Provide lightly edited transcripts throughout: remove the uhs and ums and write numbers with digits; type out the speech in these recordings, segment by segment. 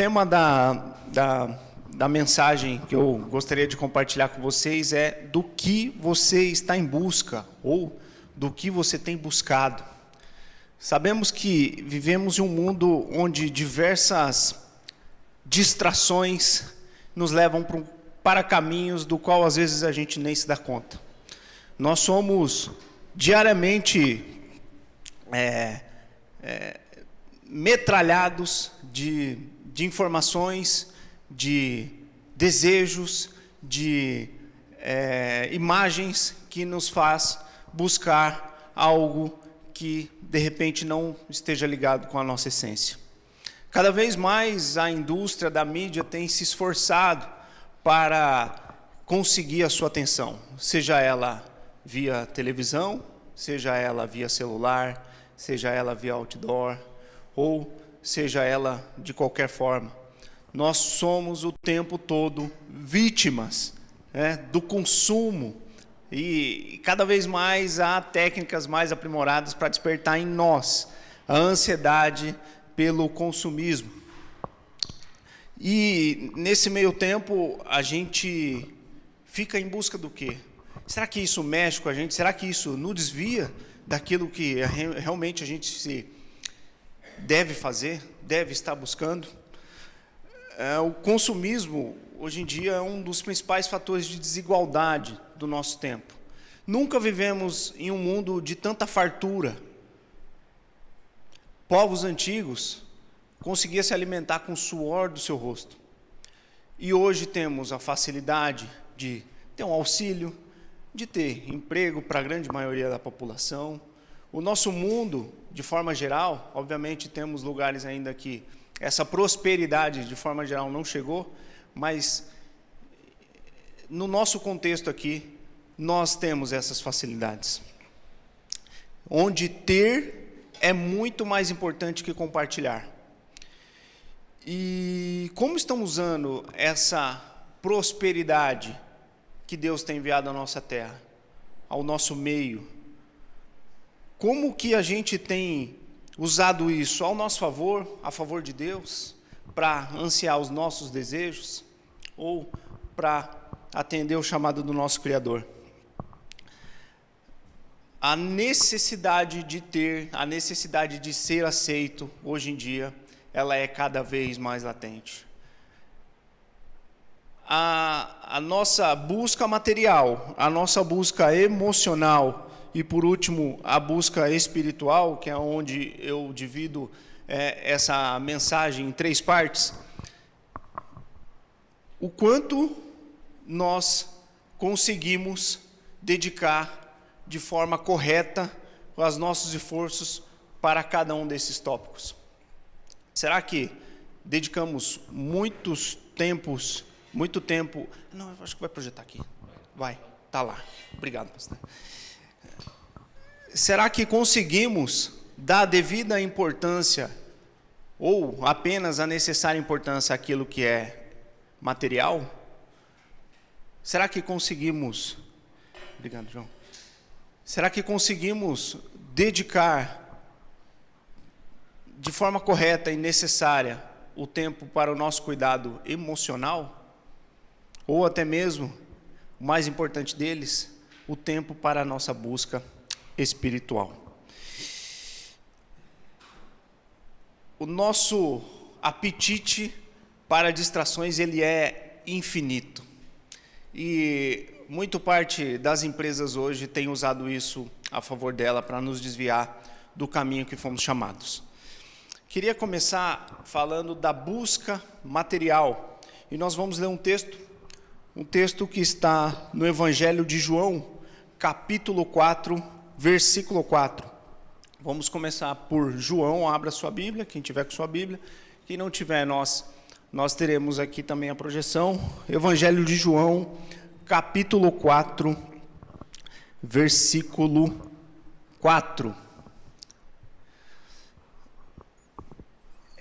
tema da mensagem que eu gostaria de compartilhar com vocês é do que você está em busca ou do que você tem buscado. Sabemos que vivemos em um mundo onde diversas distrações nos levam para caminhos do qual às vezes a gente nem se dá conta. Nós somos diariamente metralhados de informações, de desejos, de imagens que nos faz buscar algo que de repente não esteja ligado com a nossa essência. Cada vez mais a indústria da mídia tem se esforçado para conseguir a sua atenção, seja ela via televisão, seja ela via celular, seja ela via outdoor, ou seja ela de qualquer forma. Nós somos o tempo todo vítimas do consumo e cada vez mais há técnicas mais aprimoradas para despertar em nós a ansiedade pelo consumismo. E nesse meio tempo a gente fica em busca do quê? Será que isso mexe com a gente? Será que isso nos desvia daquilo que realmente a gente se deve fazer, deve estar buscando? O consumismo, hoje em dia, é um dos principais fatores de desigualdade do nosso tempo. Nunca vivemos em um mundo de tanta fartura. Povos antigos conseguiam se alimentar com o suor do seu rosto. E hoje temos a facilidade de ter um auxílio, de ter emprego para a grande maioria da população. O nosso mundo, de forma geral, obviamente temos lugares ainda que essa prosperidade, de forma geral, não chegou, mas no nosso contexto aqui, nós temos essas facilidades. Onde ter é muito mais importante que compartilhar. E como estamos usando essa prosperidade que Deus tem enviado à nossa terra, ao nosso meio? Como que a gente tem usado isso ao nosso favor, a favor de Deus, para ansiar os nossos desejos ou para atender o chamado do nosso Criador? A necessidade de ter, a necessidade de ser aceito, hoje em dia, ela é cada vez mais latente. A nossa busca material, a nossa busca emocional e, por último, a busca espiritual, que é onde eu divido essa mensagem em 3 partes. O quanto nós conseguimos dedicar de forma correta os nossos esforços para cada um desses tópicos. Será que dedicamos muito tempo... Não, eu acho que vai projetar aqui. Vai, tá lá. Obrigado, pastor. Será que conseguimos dar a devida importância ou apenas a necessária importância àquilo que é material? Será que conseguimos... Obrigado, João. Será que conseguimos dedicar de forma correta e necessária o tempo para o nosso cuidado emocional? Ou até mesmo, o mais importante deles, o tempo para a nossa busca espiritual? O nosso apetite para distrações, ele é infinito. E muito parte das empresas hoje tem usado isso a favor dela para nos desviar do caminho que fomos chamados. Queria começar falando da busca material. E nós vamos ler um texto que está no Evangelho de João, capítulo 4, versículo 4. Vamos começar por João, abra sua Bíblia, quem tiver com sua Bíblia. Quem não tiver, nós teremos aqui também a projeção. Evangelho de João, capítulo 4, versículo 4.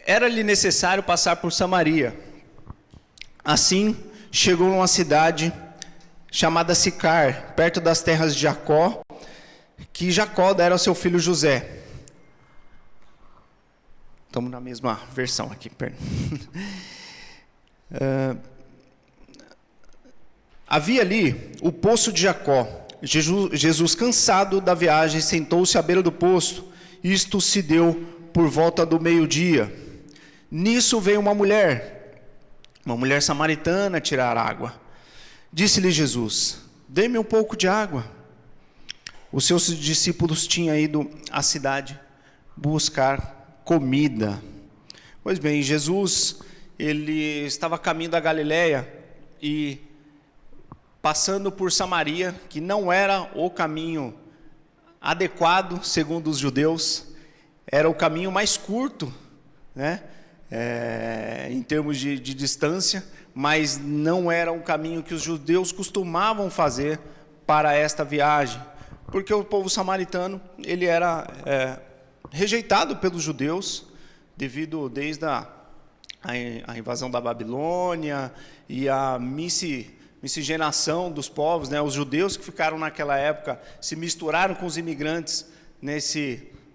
Era-lhe necessário passar por Samaria. Assim, chegou a uma cidade chamada Sicar, perto das terras de Jacó, que Jacó dera ao seu filho José. Estamos na mesma versão aqui, perdão. Havia ali o poço de Jacó. Jesus, cansado da viagem, sentou-se à beira do poço. Isto se deu por volta do meio-dia. Nisso veio uma mulher samaritana, tirar água. Disse-lhe Jesus: dê-me um pouco de água. Os seus discípulos tinham ido à cidade buscar comida. Pois bem, Jesus, ele estava a caminho da Galileia e passando por Samaria, que não era o caminho adequado, segundo os judeus, era o caminho mais curto, né? Em termos de distância, mas não era um caminho que os judeus costumavam fazer para esta viagem, porque o povo samaritano ele era rejeitado pelos judeus, devido desde a invasão da Babilônia e a miscigenação dos povos, né? Os judeus que ficaram naquela época se misturaram com os imigrantes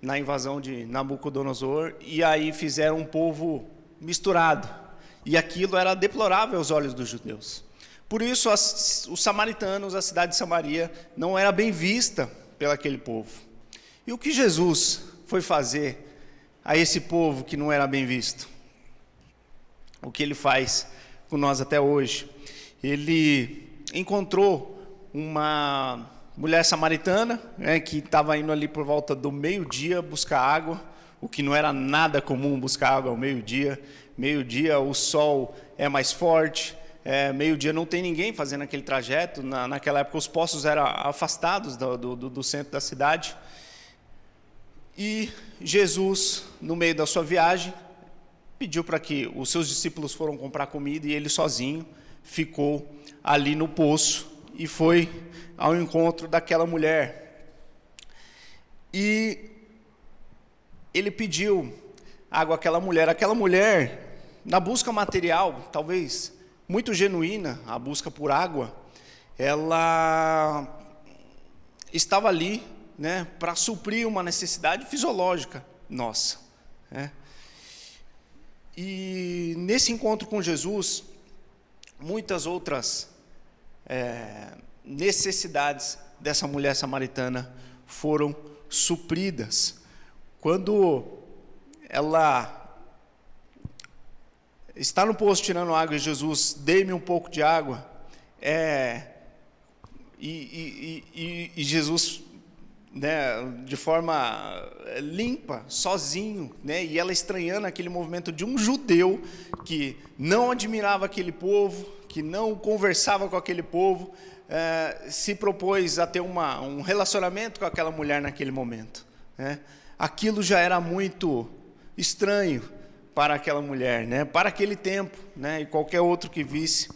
na invasão de Nabucodonosor, e aí fizeram um povo misturado, e aquilo era deplorável aos olhos dos judeus. Por isso os samaritanos, a cidade de Samaria, não era bem vista pelaquele povo. E o que Jesus foi fazer a esse povo que não era bem visto? O que ele faz com nós até hoje? Ele encontrou uma mulher samaritana, né, que estava indo ali por volta do meio-dia buscar água, o que não era nada comum buscar água ao meio-dia. Meio-dia o sol é mais forte, meio-dia não tem ninguém fazendo aquele trajeto. Naquela época os poços eram afastados do centro da cidade. E Jesus, no meio da sua viagem, pediu para que os seus discípulos foram comprar comida, e ele sozinho ficou ali no poço e foi ao encontro daquela mulher. E ele pediu água àquela mulher. Aquela mulher, na busca material, talvez muito genuína, a busca por água, ela estava ali, né, para suprir uma necessidade fisiológica nossa, né? E nesse encontro com Jesus, muitas outras necessidades dessa mulher samaritana foram supridas. Quando ela está no poço tirando água e Jesus, dê-me um pouco de água, e Jesus, né, de forma limpa, sozinho, né, e ela estranhando aquele movimento de um judeu que não admirava aquele povo, que não conversava com aquele povo, se propôs a ter um relacionamento com aquela mulher naquele momento, né? Aquilo já era muito estranho para aquela mulher, né? Para aquele tempo, né? E qualquer outro que visse,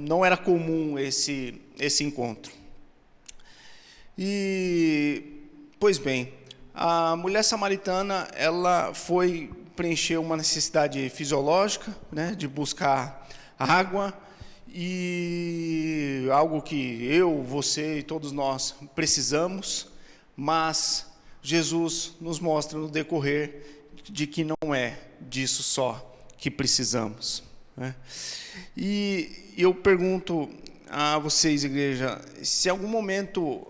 não era comum esse encontro. E, pois bem, a mulher samaritana, ela foi preencher uma necessidade fisiológica, né, de buscar água, e algo que eu, você e todos nós precisamos, mas Jesus nos mostra no decorrer de que não é disso só que precisamos, né? E eu pergunto a vocês, igreja, se em algum momento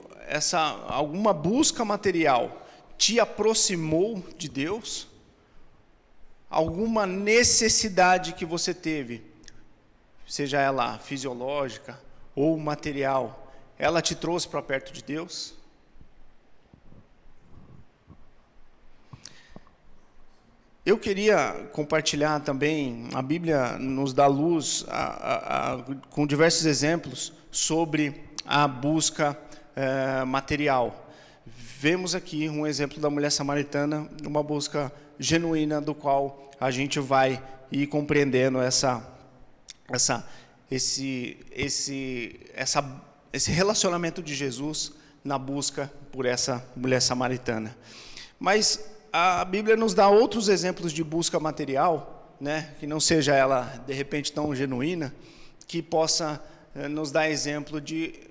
alguma busca material te aproximou de Deus? Alguma necessidade que você teve, seja ela fisiológica ou material, ela te trouxe para perto de Deus? Eu queria compartilhar também, a Bíblia nos dá luz com diversos exemplos sobre a busca material. Vemos aqui um exemplo da mulher samaritana, uma busca genuína, do qual a gente vai ir compreendendo esse relacionamento de Jesus na busca por essa mulher samaritana. Mas a Bíblia nos dá outros exemplos de busca material, né, que não seja ela de repente tão genuína, que possa nos dar exemplo de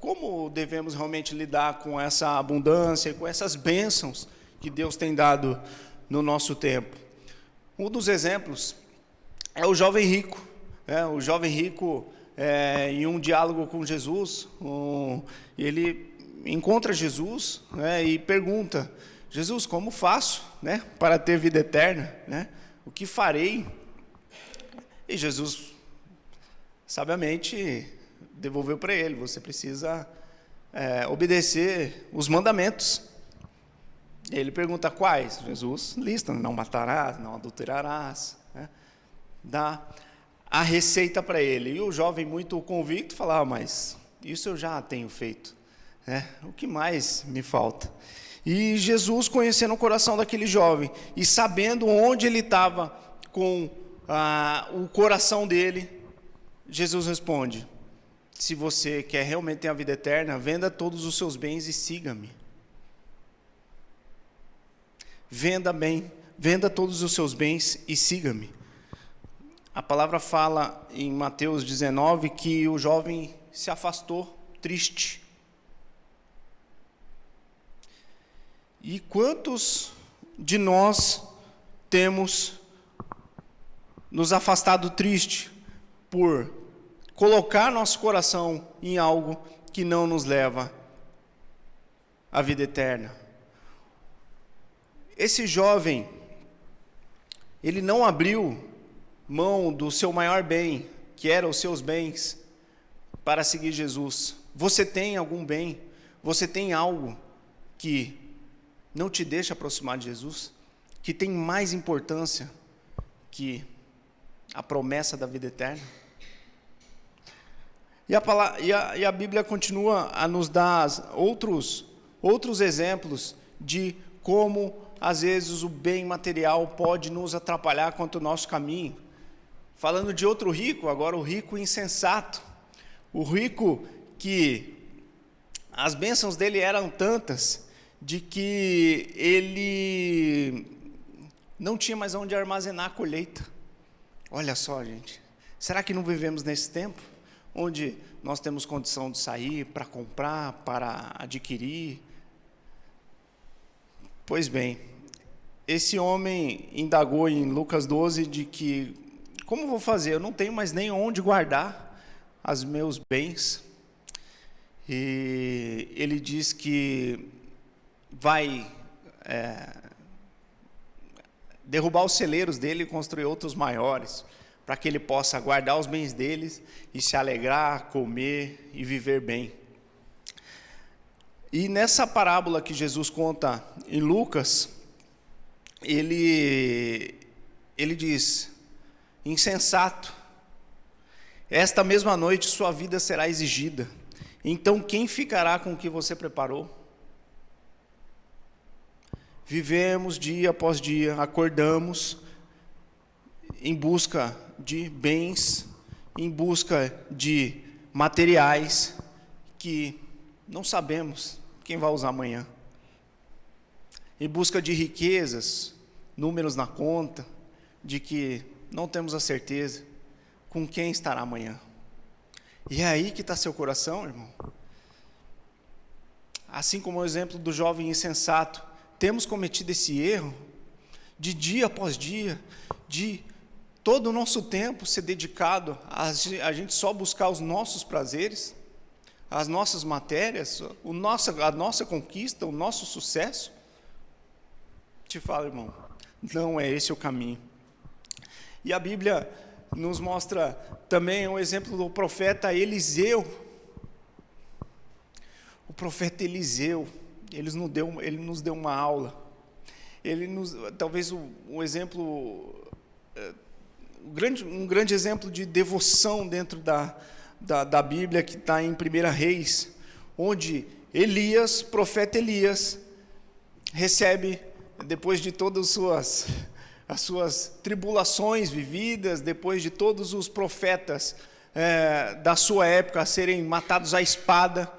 como devemos realmente lidar com essa abundância e com essas bênçãos que Deus tem dado no nosso tempo. Um dos exemplos é o jovem rico. O jovem rico, em um diálogo com Jesus, ele encontra Jesus, e pergunta: Jesus, como faço, para ter vida eterna? O que farei? E Jesus, sabiamente, devolveu para ele: você precisa obedecer os mandamentos. Ele pergunta quais? Jesus lista: não matarás, não adulterarás, dá a receita para ele. E o jovem, muito convicto, fala: mas isso eu já tenho feito, o que mais me falta? E Jesus, conhecendo o coração daquele jovem e sabendo onde ele estava com o coração dele, Jesus responde: se você quer realmente ter a vida eterna, venda todos os seus bens e siga-me. Venda todos os seus bens e siga-me. A palavra fala em Mateus 19 que o jovem se afastou triste. E quantos de nós temos nos afastado triste por colocar nosso coração em algo que não nos leva à vida eterna? Esse jovem, ele não abriu mão do seu maior bem, que eram os seus bens, para seguir Jesus. Você tem algum bem? Você tem algo que não te deixa aproximar de Jesus? Que tem mais importância que a promessa da vida eterna? E a Bíblia continua a nos dar outros exemplos de como, às vezes, o bem material pode nos atrapalhar quanto ao nosso caminho. Falando de outro rico, agora o rico insensato. O rico que as bênçãos dele eram tantas de que ele não tinha mais onde armazenar a colheita. Olha só, gente, será que não vivemos nesse tempo onde nós temos condição de sair para comprar, para adquirir? Pois bem, esse homem indagou em Lucas 12 de que: como vou fazer? Eu não tenho mais nem onde guardar os meus bens. E ele diz que vai derrubar os celeiros dele e construir outros maiores, para que ele possa guardar os bens deles e se alegrar, comer e viver bem. E nessa parábola que Jesus conta em Lucas, ele diz: insensato, esta mesma noite sua vida será exigida, então quem ficará com o que você preparou? Vivemos dia após dia, acordamos em busca de bens, em busca de materiais que não sabemos quem vai usar amanhã, em busca de riquezas, números na conta, de que não temos a certeza com quem estará amanhã. E é aí que está seu coração, irmão? Assim como o exemplo do jovem insensato, temos cometido esse erro de dia após dia, de todo o nosso tempo ser dedicado a gente só buscar os nossos prazeres, as nossas matérias, a nossa conquista, o nosso sucesso? Te falo, irmão, não é esse o caminho. E a Bíblia nos mostra também o exemplo do profeta Eliseu. O profeta Eliseu, ele nos deu uma aula. Talvez um exemplo, um grande exemplo de devoção dentro da Bíblia, que está em 1 Reis, onde Elias, profeta Elias, recebe, depois de todas as suas tribulações vividas, depois de todos os profetas da sua época serem matados à espada,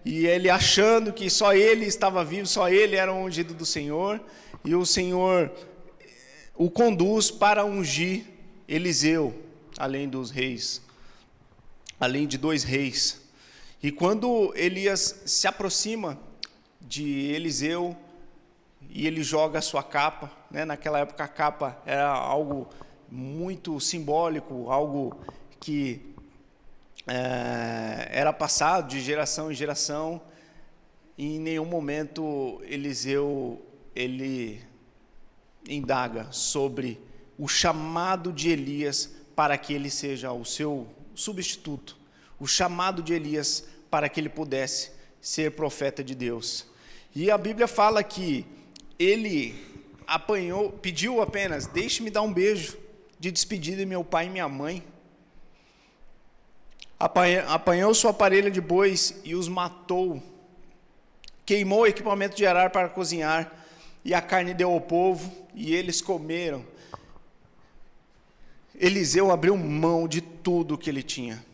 e ele achando que só ele estava vivo, só ele era o ungido do Senhor, e o Senhor o conduz para ungir Eliseu, além dos reis, além de 2 reis. E quando Elias se aproxima de Eliseu e ele joga a sua capa, né? Naquela época a capa era algo muito simbólico, algo que era passado de geração em geração, e em nenhum momento Eliseu ele indaga sobre o chamado de Elias para que ele seja o seu substituto, o chamado de Elias para que ele pudesse ser profeta de Deus. E a Bíblia fala que ele pediu apenas: deixe-me dar um beijo de despedida de meu pai e minha mãe. Apanhou sua parelha de bois e os matou. Queimou o equipamento de arar para cozinhar, e a carne deu ao povo, e eles comeram. Eliseu abriu mão de tudo que ele tinha,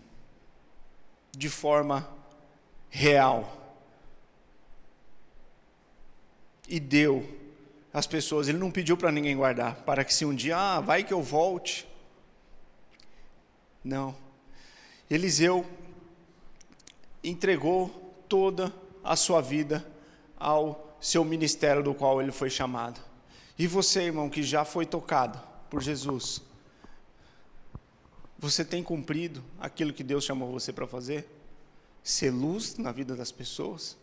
de forma real, e deu às pessoas. Ele não pediu para ninguém guardar, para que se um dia, vai que eu volte. Não. Eliseu entregou toda a sua vida ao seu ministério do qual ele foi chamado. E você, irmão, que já foi tocado por Jesus, você tem cumprido aquilo que Deus chamou você para fazer? Ser luz na vida das pessoas?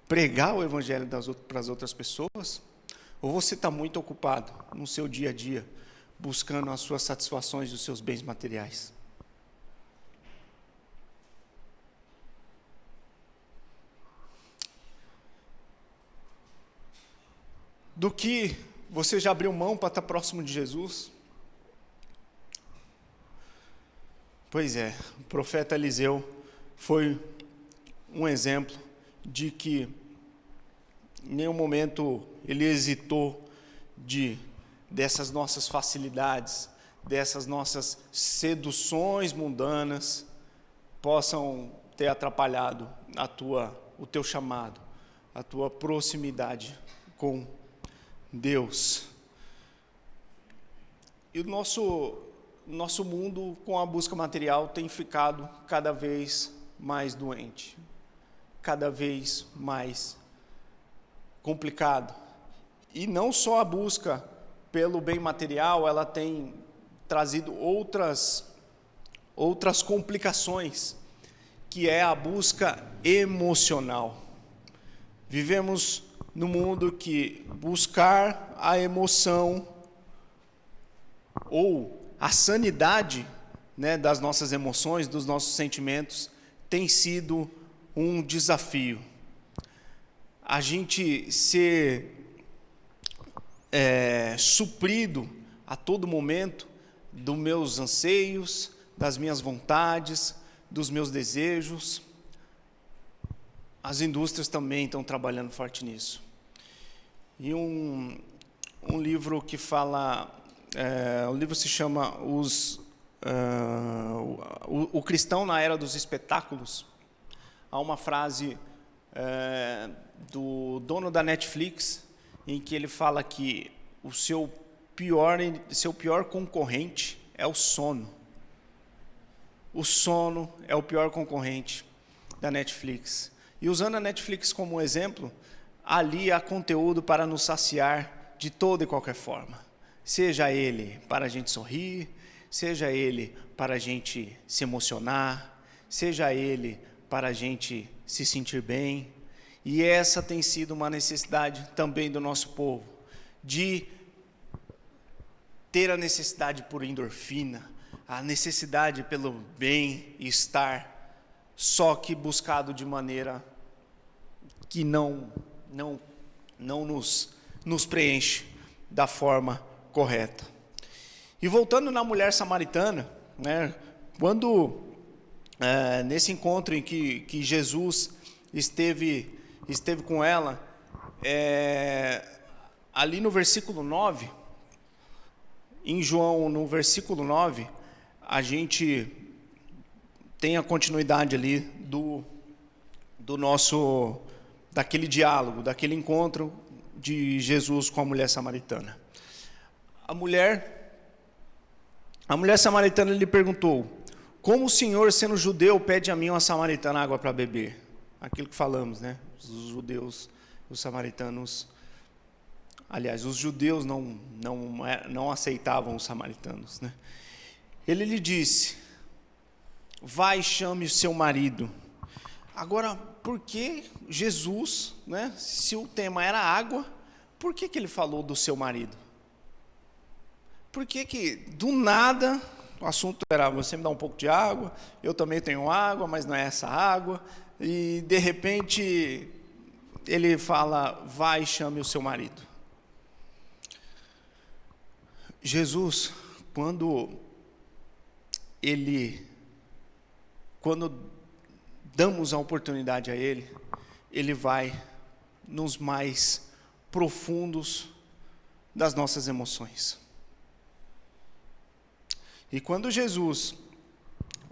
Pregar o evangelho para as outras pessoas? Ou você está muito ocupado no seu dia a dia, buscando as suas satisfações e os seus bens materiais? Do que você já abriu mão para estar próximo de Jesus? Pois é, o profeta Eliseu foi um exemplo de que em nenhum momento ele hesitou dessas nossas facilidades, dessas nossas seduções mundanas possam ter atrapalhado o teu chamado, a tua proximidade com Deus. E o nosso mundo, com a busca material, tem ficado cada vez mais doente, cada vez mais complicado. E não só a busca pelo bem material, ela tem trazido outras complicações, que é a busca emocional. Vivemos no mundo que buscar a emoção ou a sanidade, né, das nossas emoções, dos nossos sentimentos, tem sido um desafio. A gente ser suprido a todo momento dos meus anseios, das minhas vontades, dos meus desejos. As indústrias também estão trabalhando forte nisso. E um livro que fala, o livro se chama O Cristão na Era dos Espetáculos. Há uma frase do dono da Netflix, em que ele fala que o seu pior concorrente é o sono. O sono é o pior concorrente da Netflix. E usando a Netflix como exemplo, ali há conteúdo para nos saciar de toda e qualquer forma. Seja ele para a gente sorrir, seja ele para a gente se emocionar, seja ele para a gente se sentir bem. E essa tem sido uma necessidade também do nosso povo, de ter a necessidade por endorfina, a necessidade pelo bem-estar, só que buscado de maneira que não nos preenche da forma correta. E voltando na mulher samaritana, né, quando nesse encontro em que Jesus esteve com ela, ali no versículo 9, em João, no versículo 9, a gente tem a continuidade ali daquele diálogo, daquele encontro de Jesus com a mulher samaritana. A mulher samaritana lhe perguntou: como o Senhor, sendo judeu, pede a mim, uma samaritana, água para beber? Aquilo que falamos, né? Os judeus, os samaritanos Aliás, os judeus não aceitavam os samaritanos, né? Ele lhe disse: vai e chame o seu marido. Agora, por que Jesus, né, se o tema era água, por que ele falou do seu marido? Por que do nada, o assunto era: você me dá um pouco de água, eu também tenho água, mas não é essa água, e de repente ele fala: vai e chame o seu marido. Jesus, quando damos a oportunidade a Ele vai nos mais profundos das nossas emoções. E quando Jesus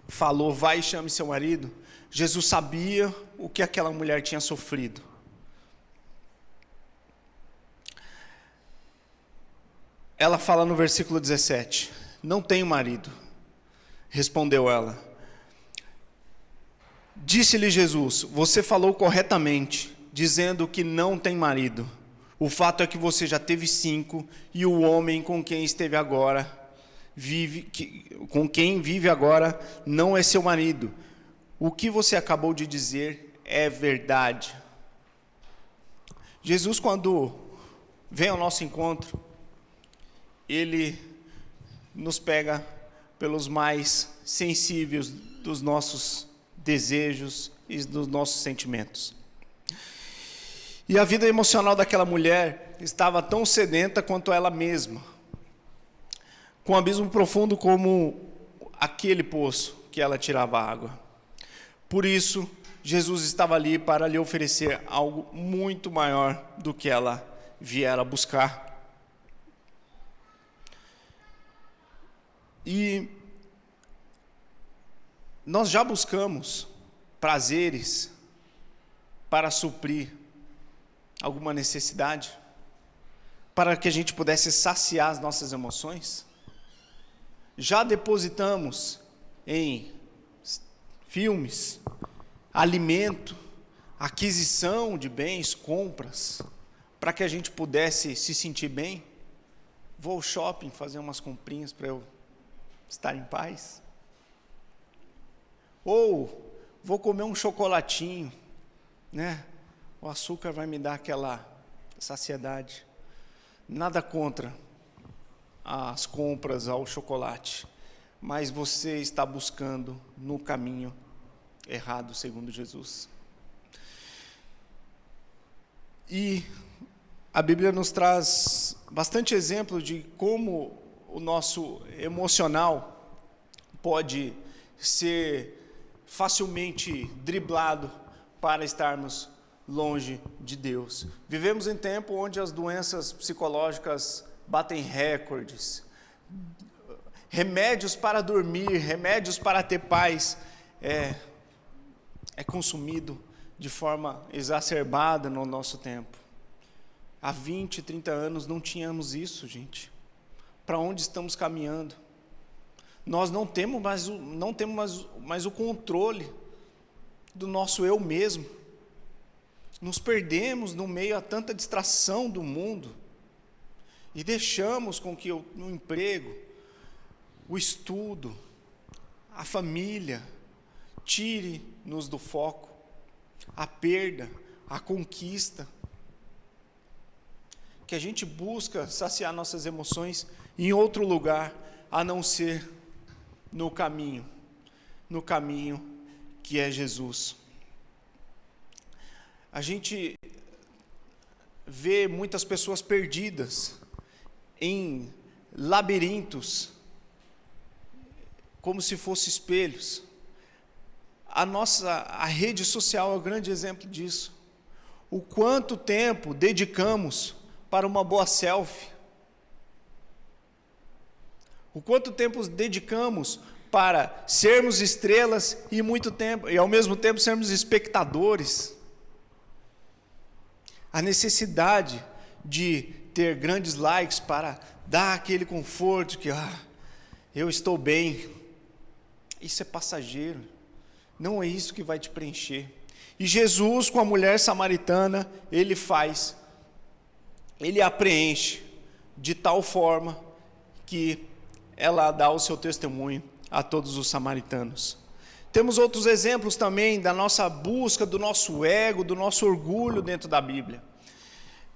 falou: vai e chame seu marido, Jesus sabia o que aquela mulher tinha sofrido. Ela fala no versículo 17: não tenho marido. Respondeu ela. Disse-lhe Jesus: você falou corretamente, dizendo que não tem marido. O fato é que você já teve 5, e o homem com quem esteve agora, com quem vive agora, não é seu marido. O que você acabou de dizer é verdade. Jesus, quando vem ao nosso encontro, Ele nos pega pelos mais sensíveis dos nossos desejos e dos nossos sentimentos. E a vida emocional daquela mulher estava tão sedenta quanto ela mesma, com um abismo profundo como aquele poço que ela tirava água. Por isso, Jesus estava ali para lhe oferecer algo muito maior do que ela viera buscar. E nós já buscamos prazeres para suprir alguma necessidade, para que a gente pudesse saciar as nossas emoções. Já depositamos em filmes, alimento, aquisição de bens, compras, para que a gente pudesse se sentir bem. Vou ao shopping fazer umas comprinhas para eu estar em paz. Ou vou comer um chocolatinho, né? O açúcar vai me dar aquela saciedade. Nada contra as compras ao chocolate, mas você está buscando no caminho errado, segundo Jesus. E a Bíblia nos traz bastante exemplo de como o nosso emocional pode ser facilmente driblado para estarmos longe de Deus. Vivemos em tempo onde as doenças psicológicas batem recordes. Remédios para dormir, remédios para ter paz é consumido de forma exacerbada no nosso tempo. Há 20, 30 anos não tínhamos isso, gente. Para onde estamos caminhando? Nós não temos mais o controle do nosso eu mesmo. Nos perdemos no meio a tanta distração do mundo e deixamos com que o emprego, o estudo, a família tire-nos do foco, a perda, a conquista. Que a gente busca saciar nossas emoções em outro lugar, a não ser no caminho que é Jesus. A gente vê muitas pessoas perdidas em labirintos, como se fossem espelhos. A rede social é um grande exemplo disso. O quanto tempo dedicamos para uma boa selfie? O quanto tempo dedicamos para sermos estrelas e ao mesmo tempo sermos espectadores? A necessidade de ter grandes likes para dar aquele conforto que eu estou bem. Isso é passageiro. Não é isso que vai te preencher. E Jesus, com a mulher samaritana, ele faz ele a preenche de tal forma que ela dá o seu testemunho a todos os samaritanos. Temos outros exemplos também da nossa busca, do nosso ego, do nosso orgulho dentro da Bíblia.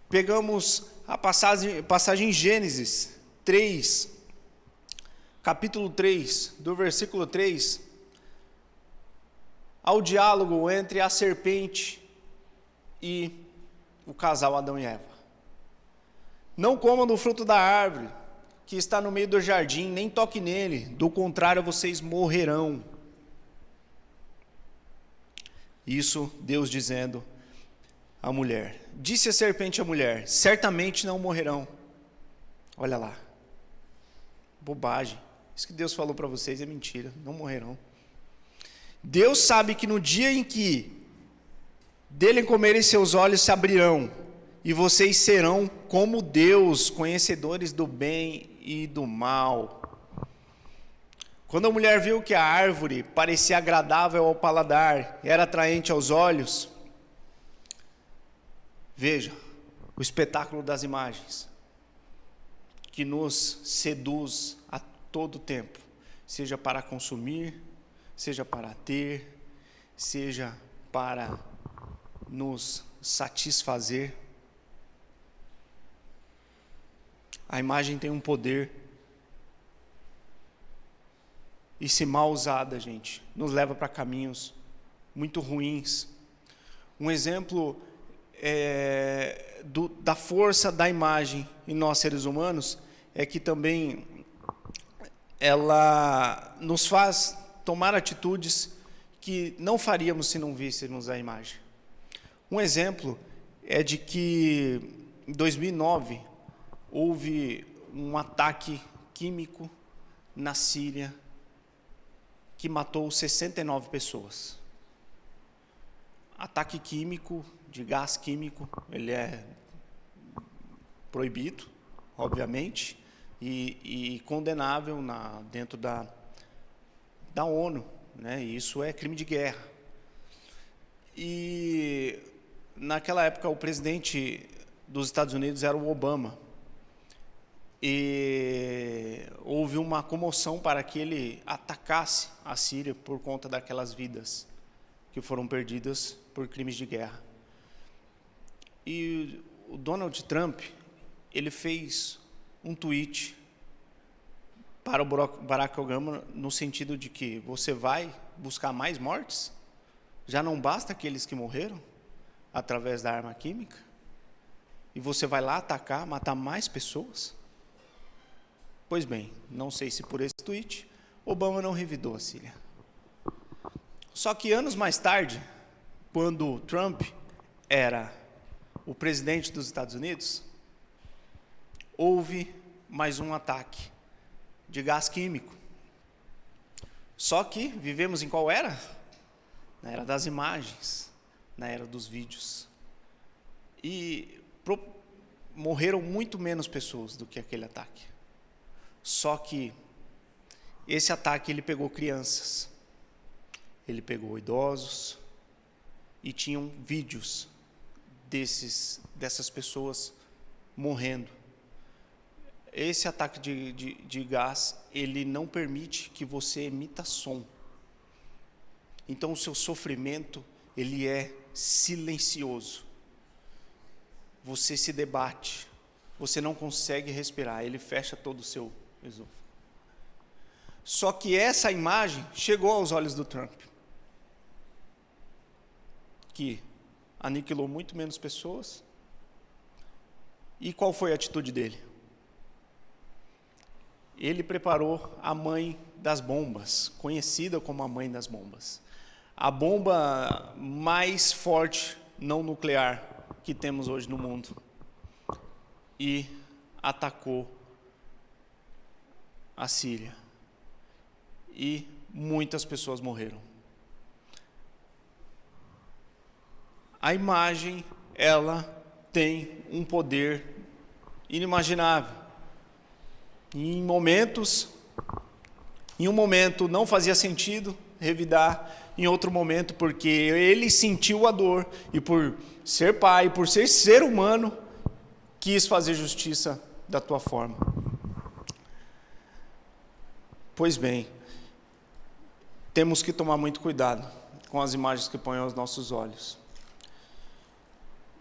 Pegamos a passagem em Gênesis 3, capítulo 3, do versículo 3, ao diálogo entre a serpente e o casal Adão e Eva. Não comam do fruto da árvore que está no meio do jardim, nem toque nele, do contrário vocês morrerão. Isso Deus dizendo à mulher. Disse a serpente à mulher, certamente não morrerão. Olha lá, bobagem. Isso que Deus falou para vocês é mentira, não morrerão. Deus sabe que no dia em que dele comerem, seus olhos se abrirão, e vocês serão como Deus, conhecedores do bem e do mal. Quando a mulher viu que a árvore parecia agradável ao paladar, era atraente aos olhos, veja, o espetáculo das imagens, que nos seduz a todo tempo, seja para consumir, seja para ter, seja para nos satisfazer. A imagem tem um poder, e se mal usada, gente, nos leva para caminhos muito ruins. Um exemplo da força da imagem em nós seres humanos é que também ela nos faz tomar atitudes que não faríamos se não víssemos a imagem. Um exemplo é de que em 2009 houve um ataque químico na Síria que matou 69 pessoas. Ataque químico, de gás químico, ele é proibido, obviamente, e condenável dentro da ONU, né? Isso é crime de guerra. E naquela época o presidente dos Estados Unidos era o Obama, e houve uma comoção para que ele atacasse a Síria por conta daquelas vidas que foram perdidas por crimes de guerra. E o Donald Trump, ele fez um tweet para o Barack Obama no sentido de que você vai buscar mais mortes? Já não basta aqueles que morreram através da arma química? E você vai lá atacar, matar mais pessoas? Pois bem, não sei se por esse tweet, Obama não revidou a Síria. Só que anos mais tarde, quando Trump era o presidente dos Estados Unidos, houve mais um ataque de gás químico. Só que vivemos em qual era? Na era das imagens, na era dos vídeos. E morreram muito menos pessoas do que aquele ataque. Só que esse ataque ele pegou crianças, ele pegou idosos, e tinham vídeos dessas pessoas morrendo. Esse ataque de gás, ele não permite que você emita som. Então o seu sofrimento, ele é silencioso. Você se debate, você não consegue respirar, ele fecha todo o seu esôfago. Só que essa imagem chegou aos olhos do Trump, que aniquilou muito menos pessoas. E qual foi a atitude dele? Ele preparou a mãe das bombas, conhecida como a mãe das bombas. A bomba mais forte não nuclear que temos hoje no mundo. E atacou a Síria. E muitas pessoas morreram. A imagem, ela tem um poder inimaginável. Em um momento não fazia sentido revidar, em outro momento porque ele sentiu a dor, e por ser pai, por ser humano, quis fazer justiça da tua forma. Pois bem, temos que tomar muito cuidado com as imagens que põem aos nossos olhos.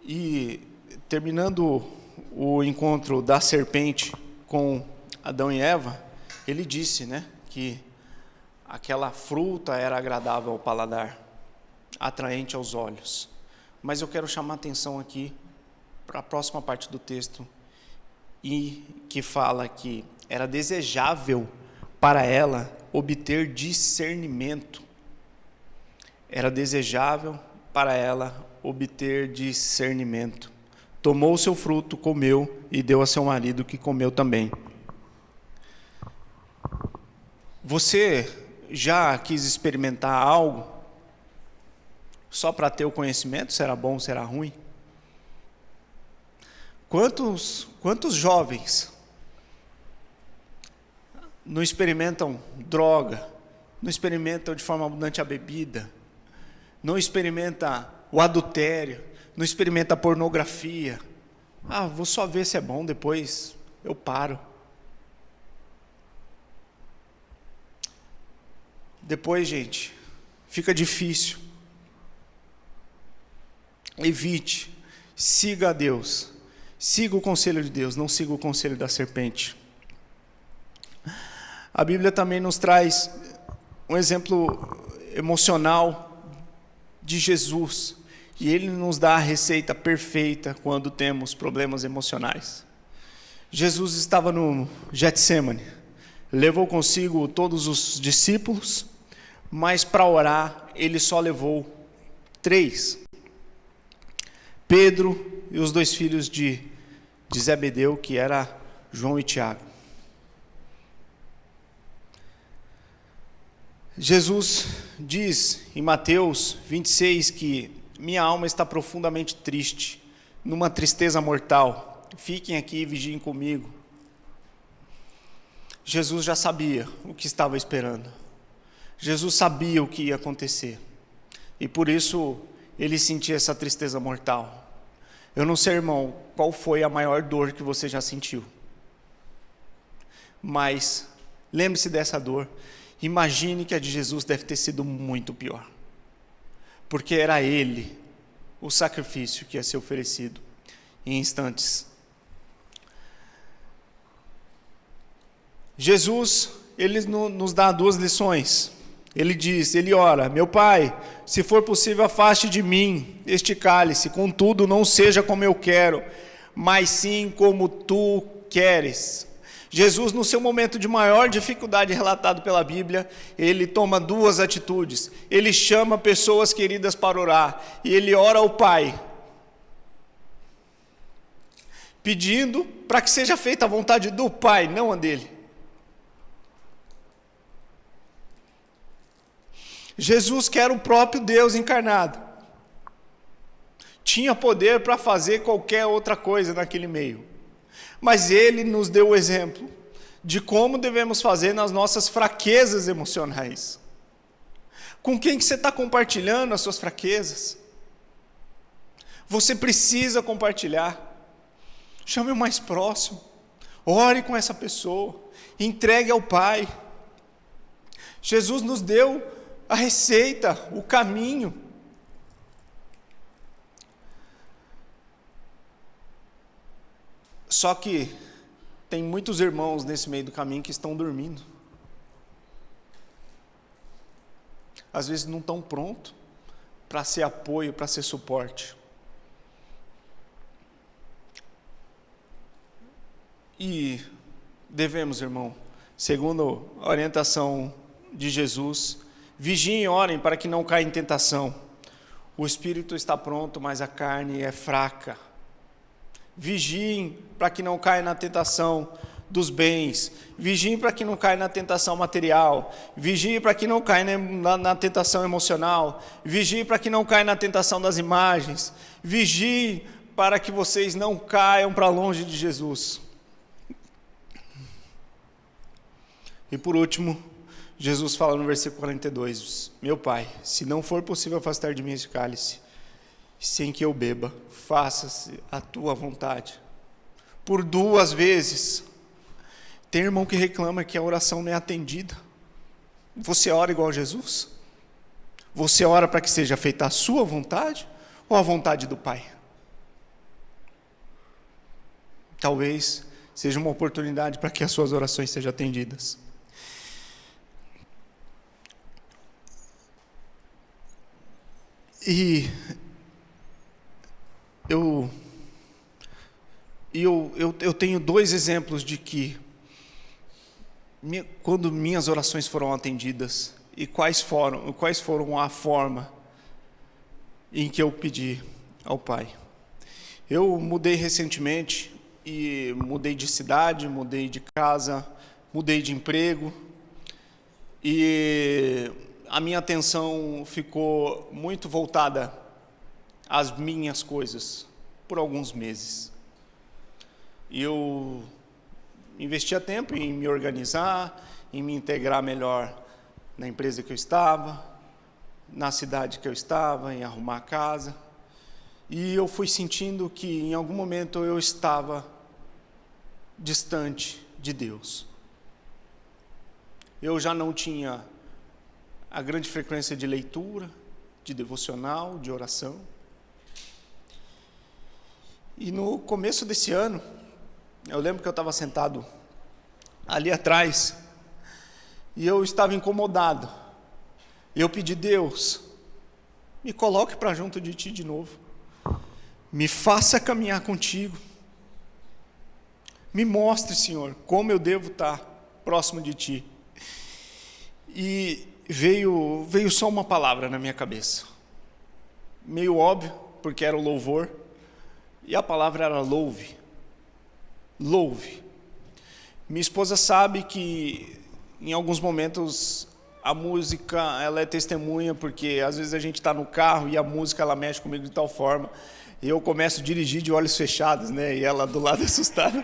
E terminando o encontro da serpente com Adão e Eva, ele disse, que aquela fruta era agradável ao paladar, atraente aos olhos. Mas eu quero chamar a atenção aqui para a próxima parte do texto, e que fala que era desejável para ela obter discernimento. Era desejável para ela obter discernimento. Tomou o seu fruto, comeu e deu a seu marido, que comeu também. Você já quis experimentar algo só para ter o conhecimento, se era bom ou se era ruim? Quantos jovens não experimentam droga, não experimentam de forma abundante a bebida, não experimentam o adultério, não experimentam a pornografia? Vou só ver se é bom, depois eu paro. Depois, gente, fica difícil. Evite, siga a Deus, siga o conselho de Deus, não siga o conselho da serpente. A Bíblia também nos traz um exemplo emocional de Jesus, e ele nos dá a receita perfeita quando temos problemas emocionais. Jesus estava no Getsemane, levou consigo todos os discípulos, mas para orar ele só levou 3. Pedro e os 2 filhos de Zebedeu, que era João e Tiago. Jesus diz em Mateus 26 que minha alma está profundamente triste, numa tristeza mortal. Fiquem aqui e vigiem comigo. Jesus já sabia o que estava esperando. Jesus sabia o que ia acontecer. E por isso ele sentia essa tristeza mortal. Eu não sei, irmão, qual foi a maior dor que você já sentiu. Mas lembre-se dessa dor. Imagine que a de Jesus deve ter sido muito pior. Porque era ele, o sacrifício que ia ser oferecido em instantes. Jesus, ele nos dá 2 lições. Ele ora: meu Pai, se for possível, afaste de mim este cálice, contudo não seja como eu quero, mas sim como tu queres. Jesus, no seu momento de maior dificuldade relatado pela Bíblia, ele toma 2 atitudes. Ele chama pessoas queridas para orar, e ele ora ao Pai, pedindo para que seja feita a vontade do Pai, não a dele. Jesus, que era o próprio Deus encarnado, tinha poder para fazer qualquer outra coisa naquele meio, mas ele nos deu o exemplo de como devemos fazer nas nossas fraquezas emocionais. Com quem que você está compartilhando as suas fraquezas? Você precisa compartilhar. Chame o mais próximo, ore com essa pessoa, entregue ao Pai. Jesus nos deu a receita, o caminho. Só que tem muitos irmãos nesse meio do caminho que estão dormindo. Às vezes não estão prontos para ser apoio, para ser suporte. E devemos, irmão, segundo a orientação de Jesus, vigiem e orem para que não caia em tentação. O espírito está pronto, mas a carne é fraca. Vigiem para que não caia na tentação dos bens. Vigiem para que não caia na tentação material. Vigiem para que não caia na tentação emocional. Vigiem para que não caia na tentação das imagens. Vigiem para que vocês não caiam para longe de Jesus. E por último, Jesus fala no versículo 42, meu Pai, se não for possível afastar de mim esse cálice, sem que eu beba, faça-se a tua vontade. por 2 vezes. Tem irmão que reclama que a oração não é atendida. Você ora igual a Jesus? Você ora para que seja feita a sua vontade ou a vontade do Pai? Talvez seja uma oportunidade para que as suas orações sejam atendidas. E eu tenho 2 exemplos de que, quando minhas orações foram atendidas, e quais foram a forma em que eu pedi ao Pai. Eu mudei recentemente, e mudei de cidade, mudei de casa, mudei de emprego, e a minha atenção ficou muito voltada às minhas coisas por alguns meses. E eu investia tempo em me organizar, em me integrar melhor na empresa que eu estava, na cidade que eu estava, em arrumar a casa. E eu fui sentindo que em algum momento eu estava distante de Deus. Eu já não tinha a grande frequência de leitura, de devocional, de oração. E no começo desse ano, eu lembro que eu estava sentado ali atrás, e eu estava incomodado. E eu pedi: Deus, me coloque para junto de Ti de novo. Me faça caminhar contigo. Me mostre, Senhor, como eu devo estar próximo de Ti. E veio só uma palavra na minha cabeça. Meio óbvio, porque era o louvor. E a palavra era louve. Louve. Minha esposa sabe que em alguns momentos a música ela é testemunha, porque às vezes a gente está no carro e a música ela mexe comigo de tal forma, e eu começo a dirigir de olhos fechados, né? E ela do lado assustada.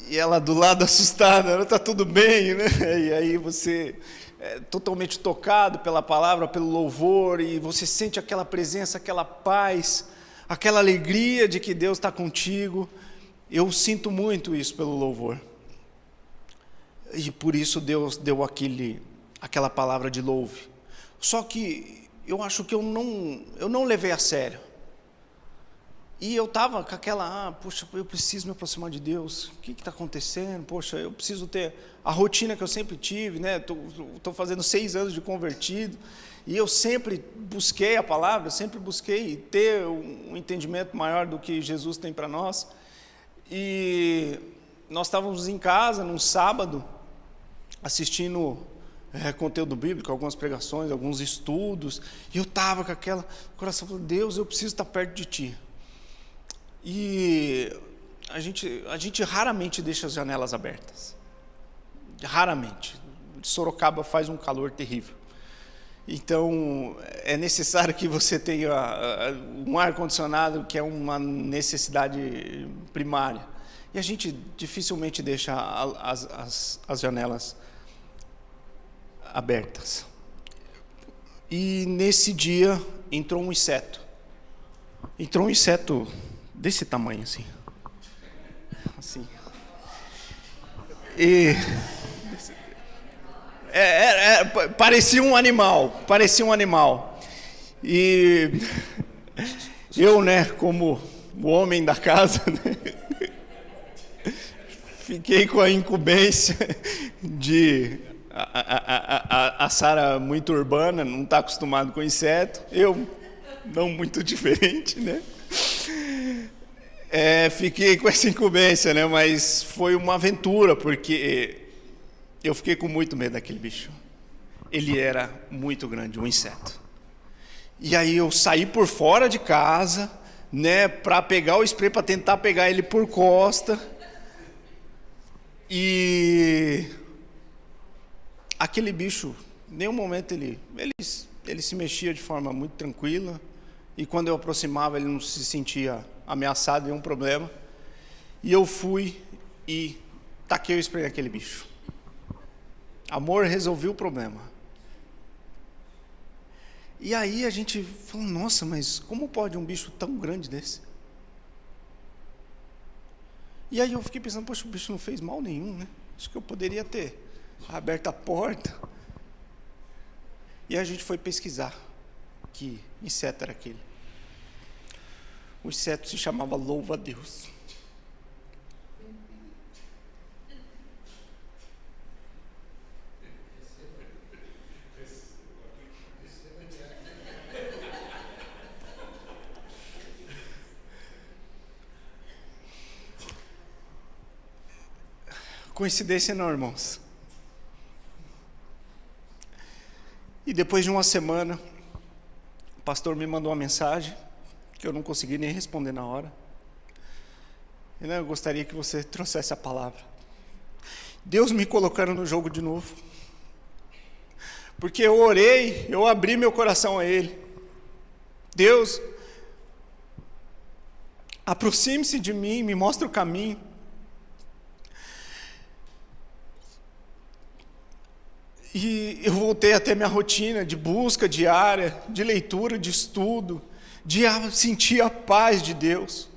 E ela do lado assustada, está tudo bem, né? E aí você é totalmente tocado pela palavra, pelo louvor, e você sente aquela presença, aquela paz, aquela alegria de que Deus está contigo. Eu sinto muito isso pelo louvor. E por isso Deus deu aquela palavra de louve. Só que eu acho que eu não levei a sério. E eu estava com aquela, poxa, eu preciso me aproximar de Deus. O que está acontecendo? Poxa, eu preciso ter a rotina que eu sempre tive, né? Estou fazendo 6 anos de convertido. E eu sempre busquei a palavra, sempre busquei ter um entendimento maior do que Jesus tem para nós. E nós estávamos em casa, num sábado, assistindo conteúdo bíblico, algumas pregações, alguns estudos. E eu estava com aquela coração, falando: Deus, eu preciso estar perto de Ti. E a gente raramente deixa as janelas abertas. Raramente. Sorocaba faz um calor terrível. Então, é necessário que você tenha um ar-condicionado, que é uma necessidade primária. E a gente dificilmente deixa as janelas abertas. E nesse dia entrou um inseto. Entrou um inseto desse tamanho, assim. E parecia um animal. E eu, né, como o homem da casa, né, fiquei com a incumbência de a Sara muito urbana, não está acostumado com inseto, eu não muito diferente, né? Fiquei com essa incumbência, né? Mas foi uma aventura, porque eu fiquei com muito medo daquele bicho. Ele era muito grande, um inseto. E aí eu saí por fora de casa, né, para pegar o spray, para tentar pegar ele por costa. E aquele bicho, em nenhum momento ele se mexia de forma muito tranquila. E quando eu aproximava, ele não se sentia ameaçado, nenhum problema. E eu fui e taquei o spray naquele bicho. Amor resolveu o problema. E aí a gente falou: nossa, mas como pode um bicho tão grande desse? E aí eu fiquei pensando, poxa, o bicho não fez mal nenhum, né? Acho que eu poderia ter aberto a porta. E a gente foi pesquisar que inseto era aquele. O inseto se chamava louva-a-Deus. Coincidência não, irmãos. E depois de uma semana, o pastor me mandou uma mensagem, que eu não consegui nem responder na hora. Eu gostaria que você trouxesse a palavra. Deus me colocando no jogo de novo. Porque eu orei, eu abri meu coração a Ele. Deus, aproxime-se de mim, me mostre o caminho. E eu voltei até minha rotina de busca diária, de leitura, de estudo, de sentir a paz de Deus.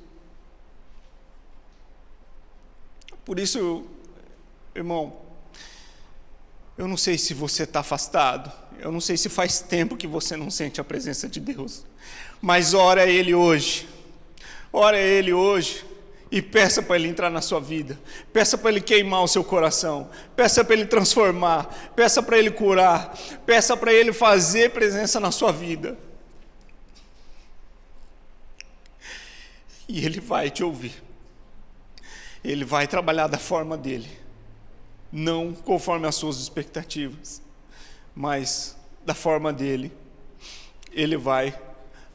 Por isso, irmão, eu não sei se você está afastado, eu não sei se faz tempo que você não sente a presença de Deus, mas ora a Ele hoje, e peça para Ele entrar na sua vida, peça para Ele queimar o seu coração, peça para Ele transformar, peça para Ele curar, peça para Ele fazer presença na sua vida. E Ele vai te ouvir, Ele vai trabalhar da forma dEle, não conforme as suas expectativas, mas da forma dEle. Ele vai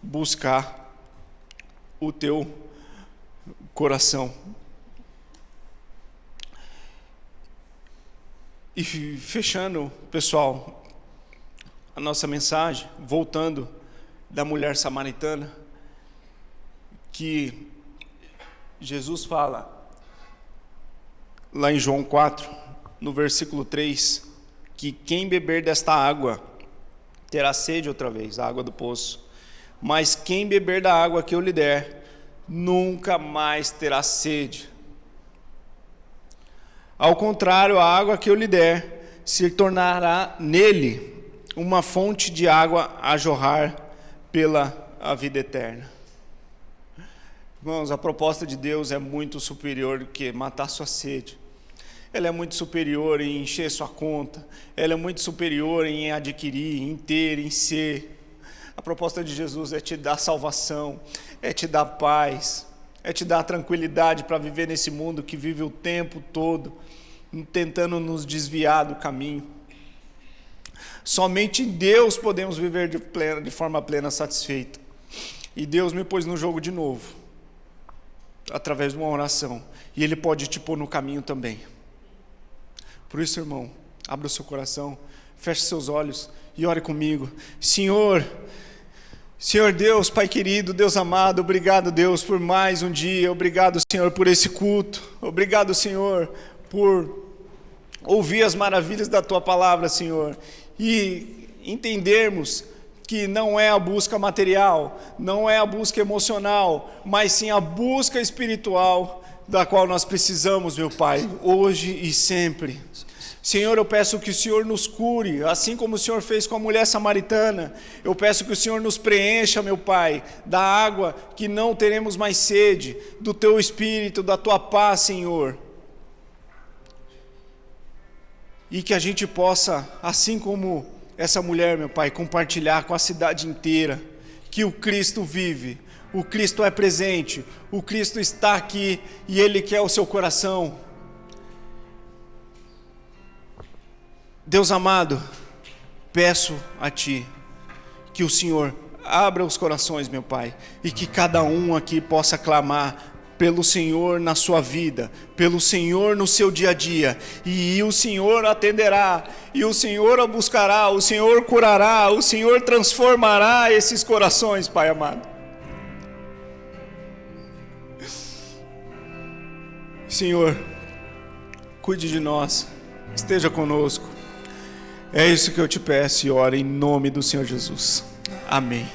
buscar o teu coração. E fechando, pessoal, a nossa mensagem, voltando da mulher samaritana, que Jesus fala lá em João 4, no versículo 3, que quem beber desta água terá sede outra vez, a água do poço, mas quem beber da água que eu lhe der, nunca mais terá sede. Ao contrário, a água que eu lhe der se tornará nele uma fonte de água a jorrar pela a vida eterna. Irmãos, a proposta de Deus é muito superior do que matar sua sede. Ela é muito superior em encher sua conta. Ela é muito superior em adquirir, em ter, em ser. A proposta de Jesus é te dar salvação, é te dar paz, é te dar tranquilidade para viver nesse mundo que vive o tempo todo tentando nos desviar do caminho. Somente em Deus podemos viver de forma plena, satisfeito. E Deus me pôs no jogo de novo, através de uma oração. E Ele pode te pôr no caminho também. Por isso, irmão, abra o seu coração, feche seus olhos e ore comigo. Senhor Deus, Pai querido, Deus amado, obrigado, Deus, por mais um dia. Obrigado, Senhor, por esse culto. Obrigado, Senhor, por ouvir as maravilhas da Tua palavra, Senhor. E entendermos que não é a busca material, não é a busca emocional, mas sim a busca espiritual da qual nós precisamos, meu Pai, hoje e sempre. Senhor, eu peço que o Senhor nos cure, assim como o Senhor fez com a mulher samaritana. Eu peço que o Senhor nos preencha, meu Pai, da água que não teremos mais sede, do Teu Espírito, da Tua paz, Senhor. E que a gente possa, assim como essa mulher, meu Pai, compartilhar com a cidade inteira que o Cristo vive, o Cristo é presente, o Cristo está aqui e Ele quer o seu coração. Deus amado, peço a Ti que o Senhor abra os corações, meu Pai, e que cada um aqui possa clamar pelo Senhor na sua vida, pelo Senhor no seu dia a dia, e o Senhor atenderá, e o Senhor a buscará, o Senhor curará, o Senhor transformará esses corações, Pai amado. Senhor, cuide de nós, esteja conosco. É isso que eu te peço e oro em nome do Senhor Jesus. Amém.